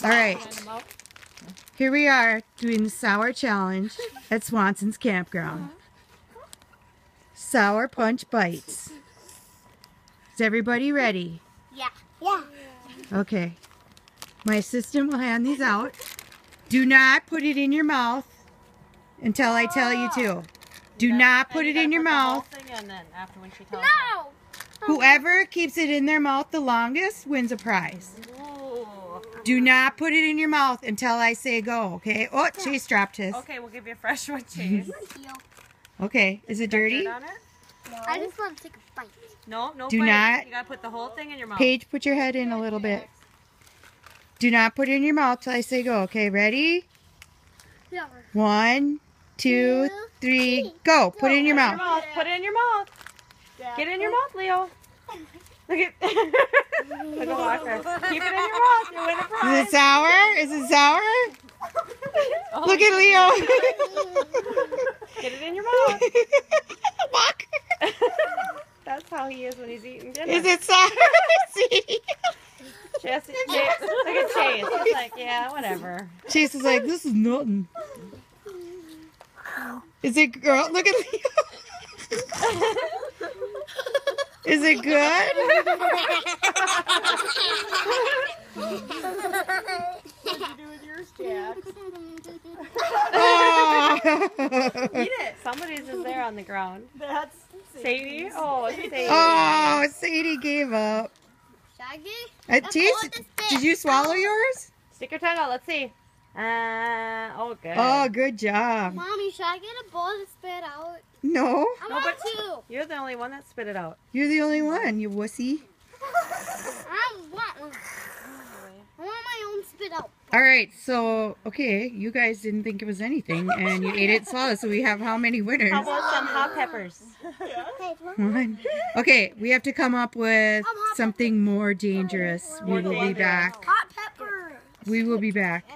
All right. Here we are doing the sour challenge at Swanson's campground. Sour punch bites. Is everybody ready? Yeah. Yeah. Okay. My assistant will hand these out. Do not put it in your mouth until I tell you to. Do not put it in your mouth. No. Whoever keeps it in their mouth the longest wins a prize. Do not put it in your mouth until I say go, okay? Oh, Chase dropped his. Okay, we'll give you a fresh one, Chase. Okay, is it dirty? No. I just want to take a bite. No, no Do bite. not. You gotta put the whole thing in your mouth. Paige, put your head in a little bit. Do not put it in your mouth till I say go, okay? Ready? Yeah. 1, 2, 3, go. Put it in your mouth. Put it in your mouth. Get it in your mouth, Leo. Look at Look at Walker. Keep it in your mouth. You win a prize. Is it sour? Is it sour? Look at Leo. Get it in your mouth. Walk. That's how he is when he's eating dinner. Is it sour? See? Chase, look at Chase. He's like, yeah, whatever. Chase is like, this is nothing. Is it girl? Look at Leo. Is it good? What'd you do with yours, Jack? Oh. Eat it. Somebody's is there on the ground. That's Sadie. Oh, it's Sadie. Oh, Sadie gave up. Shaggy? Chase, did you swallow yours? Stick your tongue out. Let's see. Oh, good. Oh, good job. Mommy, should I get a bowl to spit out? No, I No, want but two. you're the only one that spit it out. you're the only one, you wussy. I want one. I want my own spit out. All right, so, okay, you guys didn't think it was anything, and you ate it slow, so we have how many winners? How about some hot peppers? One. Okay, we have to come up with something more dangerous. We will be back. Hot pepper. We will be back.